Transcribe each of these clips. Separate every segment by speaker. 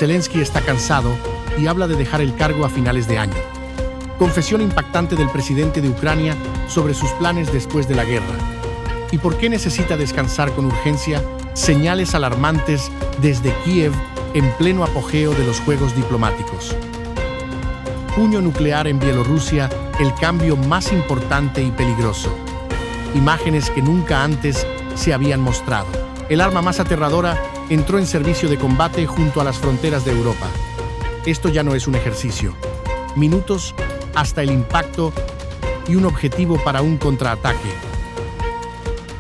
Speaker 1: Zelensky está cansado y habla de dejar el cargo a finales de año. Confesión impactante del presidente de Ucrania sobre sus planes después de la guerra. ¿Y por qué necesita descansar con urgencia? Señales alarmantes desde Kiev en pleno apogeo de los juegos diplomáticos. Puño nuclear en Bielorrusia, el cambio más importante y peligroso. Imágenes que nunca antes se habían mostrado. El arma más aterradora entró en servicio de combate junto a las fronteras de Europa. Esto ya no es un ejercicio. Minutos hasta el impacto y un objetivo para un contraataque.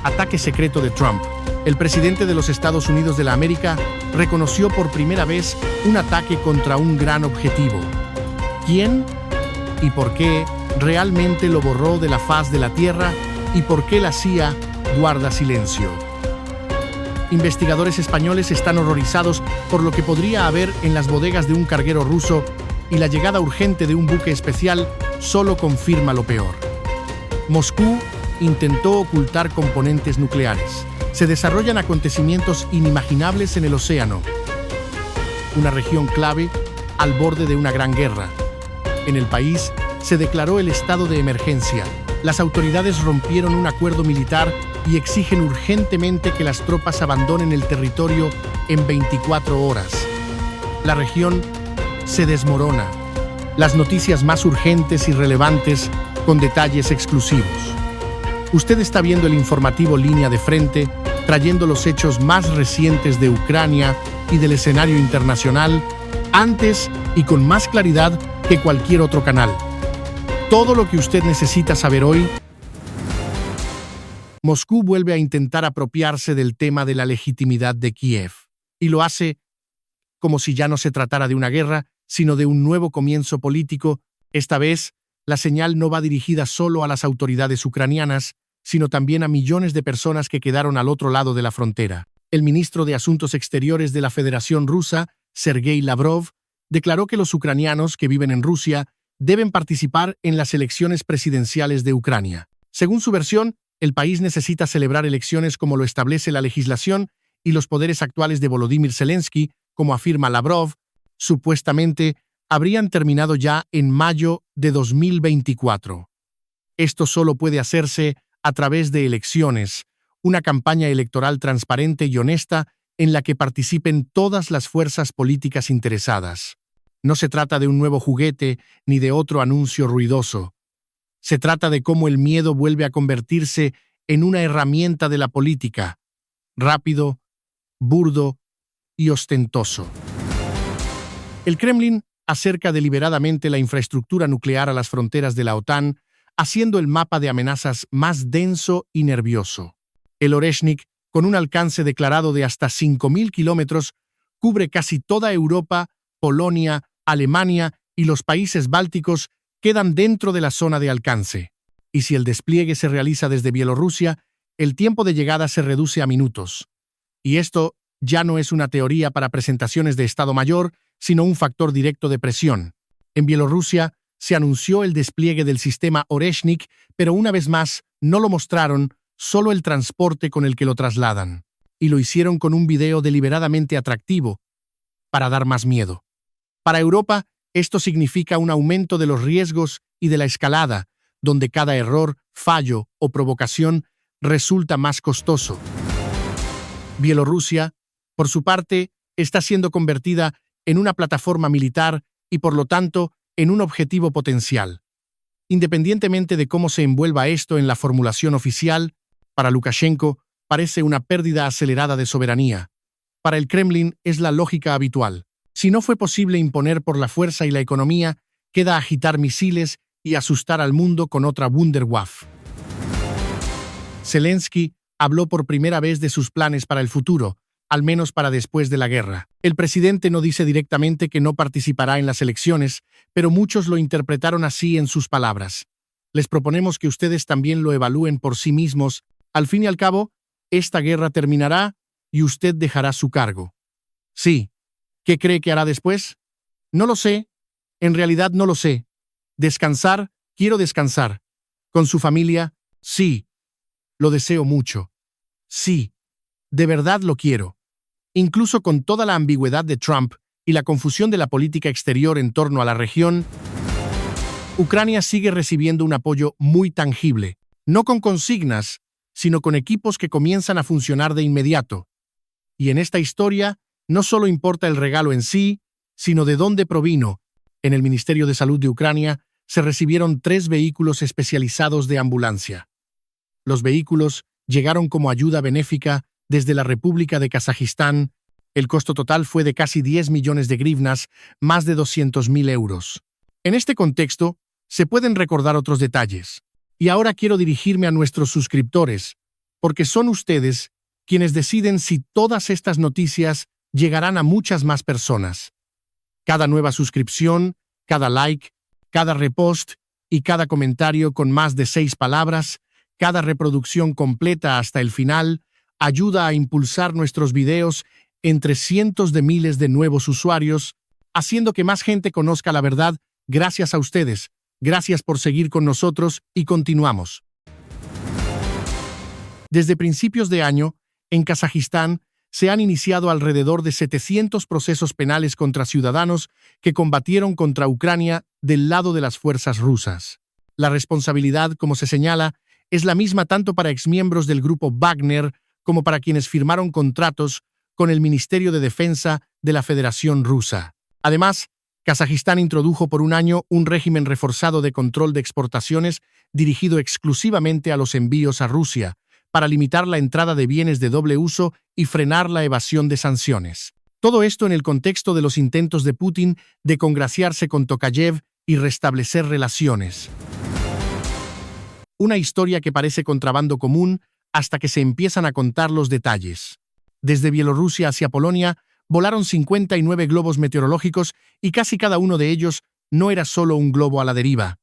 Speaker 1: Ataque secreto de Trump. El presidente de los Estados Unidos de la América reconoció por primera vez un ataque contra un gran objetivo. ¿Quién y por qué realmente lo borró de la faz de la Tierra y por qué la CIA guarda silencio? Investigadores españoles están horrorizados por lo que podría haber en las bodegas de un carguero ruso y la llegada urgente de un buque especial solo confirma lo peor. Moscú intentó ocultar componentes nucleares. Se desarrollan acontecimientos inimaginables en el océano, una región clave al borde de una gran guerra. En el país se declaró el estado de emergencia. Las autoridades rompieron un acuerdo militar y exigen urgentemente que las tropas abandonen el territorio en 24 horas. La región se desmorona. Las noticias más urgentes y relevantes con detalles exclusivos. Usted está viendo el informativo Línea de Frente, trayendo los hechos más recientes de Ucrania y del escenario internacional, antes y con más claridad que cualquier otro canal. Todo lo que usted necesita saber hoy. Moscú vuelve a intentar apropiarse del tema de la legitimidad de Kiev, y lo hace como si ya no se tratara de una guerra, sino de un nuevo comienzo político. Esta vez, la señal no va dirigida solo a las autoridades ucranianas, sino también a millones de personas que quedaron al otro lado de la frontera. El ministro de Asuntos Exteriores de la Federación Rusa, Sergei Lavrov, declaró que los ucranianos que viven en Rusia deben participar en las elecciones presidenciales de Ucrania. Según su versión, el país necesita celebrar elecciones como lo establece la legislación y los poderes actuales de Volodymyr Zelensky, como afirma Lavrov, supuestamente habrían terminado ya en mayo de 2024. Esto solo puede hacerse a través de elecciones, una campaña electoral transparente y honesta en la que participen todas las fuerzas políticas interesadas. No se trata de un nuevo juguete ni de otro anuncio ruidoso. Se trata de cómo el miedo vuelve a convertirse en una herramienta de la política, rápido, burdo y ostentoso. El Kremlin acerca deliberadamente la infraestructura nuclear a las fronteras de la OTAN, haciendo el mapa de amenazas más denso y nervioso. El Oreshnik, con un alcance declarado de hasta 5.000 kilómetros, cubre casi toda Europa, Polonia, Alemania y los países bálticos quedan dentro de la zona de alcance. Y si el despliegue se realiza desde Bielorrusia, el tiempo de llegada se reduce a minutos. Y esto ya no es una teoría para presentaciones de Estado Mayor, sino un factor directo de presión. En Bielorrusia se anunció el despliegue del sistema Oreshnik, pero una vez más no lo mostraron, solo el transporte con el que lo trasladan. Y lo hicieron con un video deliberadamente atractivo, para dar más miedo. Para Europa, esto significa un aumento de los riesgos y de la escalada, donde cada error, fallo o provocación resulta más costoso. Bielorrusia, por su parte, está siendo convertida en una plataforma militar y, por lo tanto, en un objetivo potencial. Independientemente de cómo se envuelva esto en la formulación oficial, para Lukashenko parece una pérdida acelerada de soberanía. Para el Kremlin es la lógica habitual. Si no fue posible imponer por la fuerza y la economía, queda agitar misiles y asustar al mundo con otra Wunderwaffe. Zelensky habló por primera vez de sus planes para el futuro, al menos para después de la guerra. El presidente no dice directamente que no participará en las elecciones, pero muchos lo interpretaron así en sus palabras. Les proponemos que ustedes también lo evalúen por sí mismos. Al fin y al cabo, esta guerra terminará y usted dejará su cargo. Sí. ¿Qué cree que hará después? No lo sé. En realidad no lo sé. Descansar, quiero descansar. ¿Con su familia? Sí. Lo deseo mucho. Sí. De verdad lo quiero. Incluso con toda la ambigüedad de Trump, y la confusión de la política exterior en torno a la región, Ucrania sigue recibiendo un apoyo muy tangible, no con consignas, sino con equipos que comienzan a funcionar de inmediato. Y en esta historia, no solo importa el regalo en sí, sino de dónde provino. En el Ministerio de Salud de Ucrania se recibieron 3 vehículos especializados de ambulancia. Los vehículos llegaron como ayuda benéfica desde la República de Kazajistán. El costo total fue de casi 10 millones de grivnas, más de 200.000 euros. En este contexto, se pueden recordar otros detalles. Y ahora quiero dirigirme a nuestros suscriptores, porque son ustedes quienes deciden si todas estas noticias llegarán a muchas más personas. Cada nueva suscripción, cada like, cada repost y cada comentario con más de 6 palabras, cada reproducción completa hasta el final, ayuda a impulsar nuestros videos entre cientos de miles de nuevos usuarios, haciendo que más gente conozca la verdad. Gracias a ustedes. Gracias por seguir con nosotros y continuamos. Desde principios de año, en Kazajistán, se han iniciado alrededor de 700 procesos penales contra ciudadanos que combatieron contra Ucrania del lado de las fuerzas rusas. La responsabilidad, como se señala, es la misma tanto para exmiembros del grupo Wagner como para quienes firmaron contratos con el Ministerio de Defensa de la Federación Rusa. Además, Kazajistán introdujo por un año un régimen reforzado de control de exportaciones dirigido exclusivamente a los envíos a Rusia, para limitar la entrada de bienes de doble uso y frenar la evasión de sanciones. Todo esto en el contexto de los intentos de Putin de congraciarse con Tokayev y restablecer relaciones. Una historia que parece contrabando común hasta que se empiezan a contar los detalles. Desde Bielorrusia hacia Polonia, volaron 59 globos meteorológicos y casi cada uno de ellos no era solo un globo a la deriva.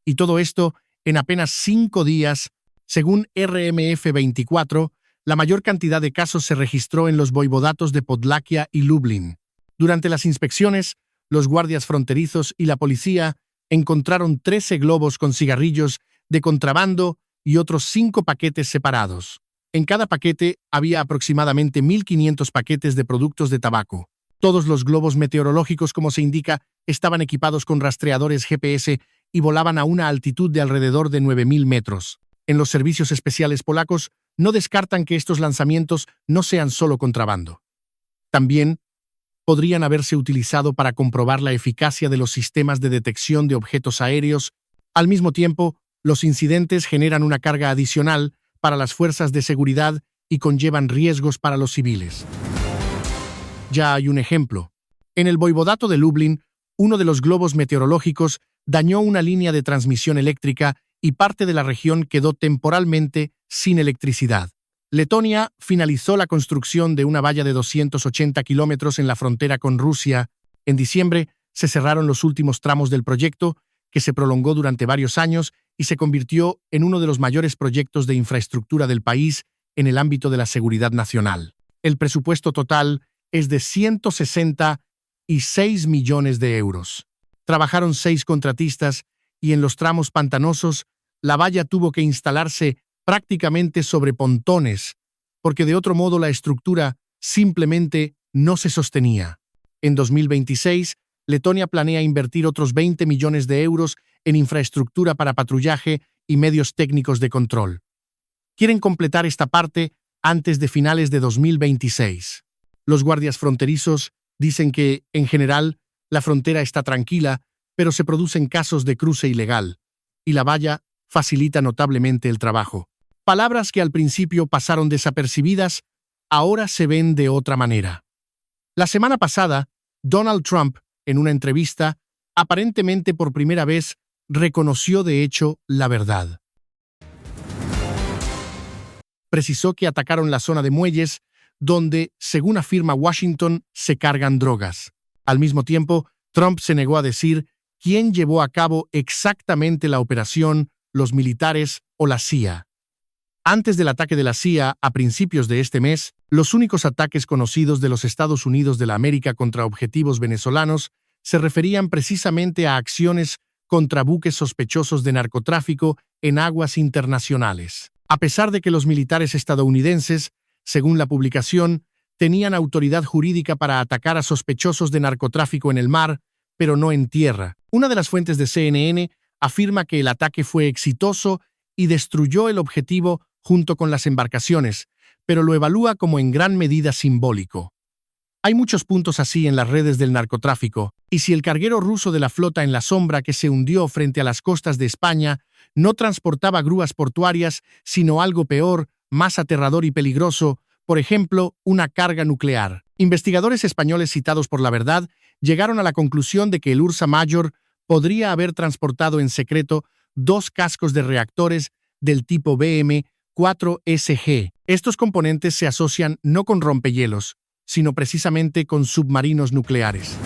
Speaker 1: Y todo esto en apenas 5 días. Según RMF24, la mayor cantidad de casos se registró en los voivodatos de Podlaquia y Lublin. Durante las inspecciones, los guardias fronterizos y la policía encontraron 13 globos con cigarrillos de contrabando y otros 5 paquetes separados. En cada paquete había aproximadamente 1.500 paquetes de productos de tabaco. Todos los globos meteorológicos, como se indica, estaban equipados con rastreadores GPS y volaban a una altitud de alrededor de 9.000 metros. En los servicios especiales polacos no descartan que estos lanzamientos no sean solo contrabando. También podrían haberse utilizado para comprobar la eficacia de los sistemas de detección de objetos aéreos. Al mismo tiempo, los incidentes generan una carga adicional para las fuerzas de seguridad y conllevan riesgos para los civiles. Ya hay un ejemplo. En el voivodato de Lublin, uno de los globos meteorológicos dañó una línea de transmisión eléctrica y parte de la región quedó temporalmente sin electricidad. Letonia finalizó la construcción de una valla de 280 kilómetros en la frontera con Rusia. En diciembre se cerraron los últimos tramos del proyecto, que se prolongó durante varios años y se convirtió en uno de los mayores proyectos de infraestructura del país en el ámbito de la seguridad nacional. El presupuesto total es de 166 millones de euros. Trabajaron 6 contratistas y en los tramos pantanosos la valla tuvo que instalarse prácticamente sobre pontones, porque de otro modo la estructura simplemente no se sostenía. En 2026, Letonia planea invertir otros 20 millones de euros en infraestructura para patrullaje y medios técnicos de control. Quieren completar esta parte antes de finales de 2026. Los guardias fronterizos dicen que, en general, la frontera está tranquila, pero se producen casos de cruce ilegal, y la valla facilita notablemente el trabajo. Palabras que al principio pasaron desapercibidas, ahora se ven de otra manera. La semana pasada, Donald Trump, en una entrevista, aparentemente por primera vez, reconoció de hecho la verdad. Precisó que atacaron la zona de muelles, donde, según afirma Washington, se cargan drogas. Al mismo tiempo, Trump se negó a decir quién llevó a cabo exactamente la operación, los militares o la CIA. Antes del ataque de la CIA, a principios de este mes, los únicos ataques conocidos de los Estados Unidos de la América contra objetivos venezolanos se referían precisamente a acciones contra buques sospechosos de narcotráfico en aguas internacionales. A pesar de que los militares estadounidenses, según la publicación, Tenían autoridad jurídica para atacar a sospechosos de narcotráfico en el mar, pero no en tierra. Una de las fuentes de CNN afirma que el ataque fue exitoso y destruyó el objetivo junto con las embarcaciones, pero lo evalúa como en gran medida simbólico. Hay muchos puntos así en las redes del narcotráfico, y si el carguero ruso de la flota en la sombra que se hundió frente a las costas de España no transportaba grúas portuarias, sino algo peor, más aterrador y peligroso, por ejemplo, una carga nuclear. Investigadores españoles citados por La Verdad llegaron a la conclusión de que el Ursa Major podría haber transportado en secreto 2 cascos de reactores del tipo BM-4SG. Estos componentes se asocian no con rompehielos, sino precisamente con submarinos nucleares.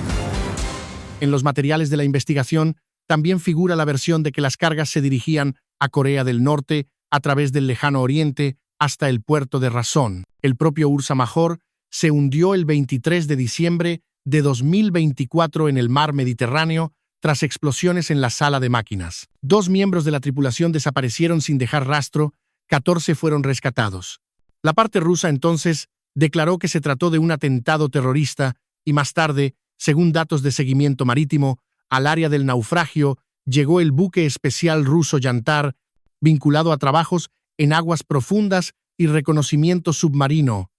Speaker 1: En los materiales de la investigación también figura la versión de que las cargas se dirigían a Corea del Norte a través del lejano oriente hasta el puerto de Razón. El propio Ursa Major se hundió el 23 de diciembre de 2024 en el mar Mediterráneo tras explosiones en la sala de máquinas. 2 miembros de la tripulación desaparecieron sin dejar rastro, 14 fueron rescatados. La parte rusa entonces declaró que se trató de un atentado terrorista y más tarde, según datos de seguimiento marítimo, al área del naufragio llegó el buque especial ruso Yantar, vinculado a trabajos en aguas profundas y reconocimiento submarino.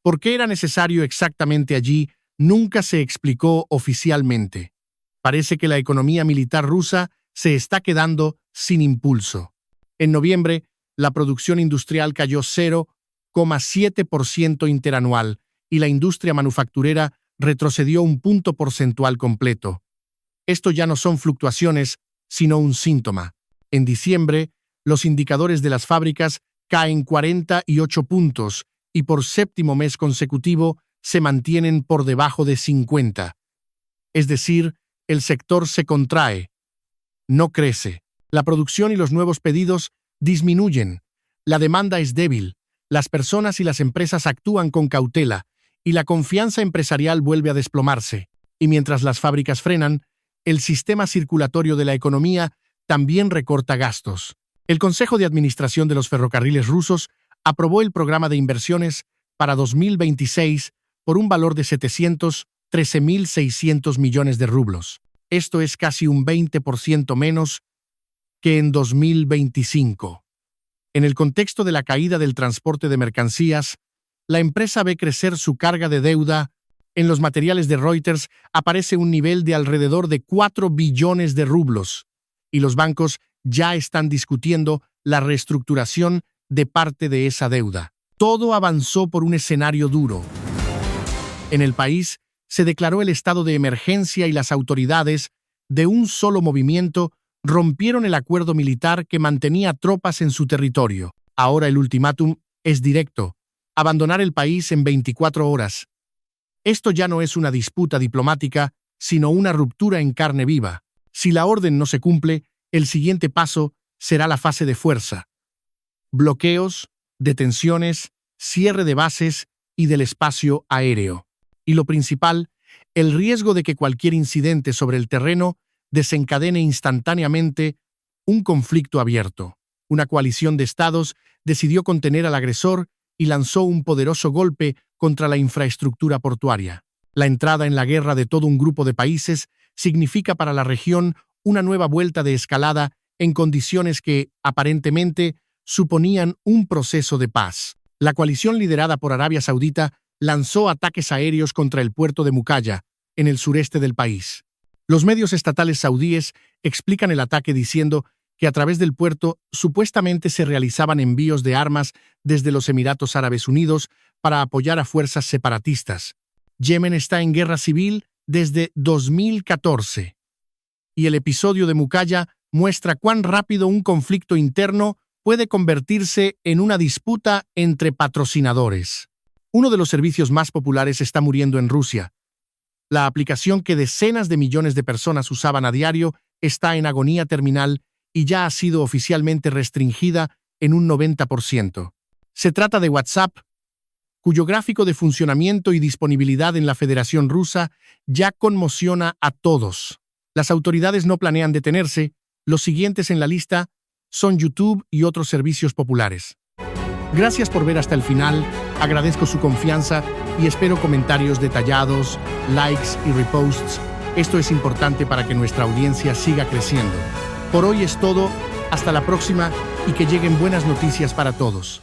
Speaker 1: ¿Por qué era necesario exactamente allí? Nunca se explicó oficialmente. Parece que la economía militar rusa se está quedando sin impulso. En noviembre, la producción industrial cayó 0,7% interanual y la industria manufacturera retrocedió 1 punto porcentual completo. Esto ya no son fluctuaciones, sino un síntoma. En diciembre, los indicadores de las fábricas caen 48 puntos y por 7º mes consecutivo se mantienen por debajo de 50. Es decir, el sector se contrae, no crece. La producción y los nuevos pedidos disminuyen. La demanda es débil. Las personas y las empresas actúan con cautela y la confianza empresarial vuelve a desplomarse. Y mientras las fábricas frenan, el sistema circulatorio de la economía también recorta gastos. El Consejo de Administración de los Ferrocarriles Rusos aprobó el programa de inversiones para 2026 por un valor de 713.600 millones de rublos. Esto es casi un 20% menos que en 2025. En el contexto de la caída del transporte de mercancías, la empresa ve crecer su carga de deuda. En los materiales de Reuters aparece un nivel de alrededor de 4 billones de rublos, y los bancos ya están discutiendo la reestructuración de parte de esa deuda. Todo avanzó por un escenario duro. En el país se declaró el estado de emergencia y las autoridades, de un solo movimiento, rompieron el acuerdo militar que mantenía tropas en su territorio. Ahora el ultimátum es directo: abandonar el país en 24 horas. Esto ya no es una disputa diplomática, sino una ruptura en carne viva. Si la orden no se cumple, el siguiente paso será la fase de fuerza. Bloqueos, detenciones, cierre de bases y del espacio aéreo. Y lo principal, el riesgo de que cualquier incidente sobre el terreno desencadene instantáneamente un conflicto abierto. Una coalición de estados decidió contener al agresor y lanzó un poderoso golpe contra la infraestructura portuaria. La entrada en la guerra de todo un grupo de países significa para la región una nueva vuelta de escalada en condiciones que, aparentemente, suponían un proceso de paz. La coalición liderada por Arabia Saudita lanzó ataques aéreos contra el puerto de Mukalla, en el sureste del país. Los medios estatales saudíes explican el ataque diciendo que a través del puerto supuestamente se realizaban envíos de armas desde los Emiratos Árabes Unidos para apoyar a fuerzas separatistas. Yemen está en guerra civil desde 2014. Y el episodio de Mukalla muestra cuán rápido un conflicto interno puede convertirse en una disputa entre patrocinadores. Uno de los servicios más populares está muriendo en Rusia. La aplicación que decenas de millones de personas usaban a diario está en agonía terminal y ya ha sido oficialmente restringida en un 90%. Se trata de WhatsApp, cuyo gráfico de funcionamiento y disponibilidad en la Federación Rusa ya conmociona a todos. Las autoridades no planean detenerse. Los siguientes en la lista son YouTube y otros servicios populares. Gracias por ver hasta el final. Agradezco su confianza y espero comentarios detallados, likes y reposts. Esto es importante para que nuestra audiencia siga creciendo. Por hoy es todo, hasta la próxima y que lleguen buenas noticias para todos.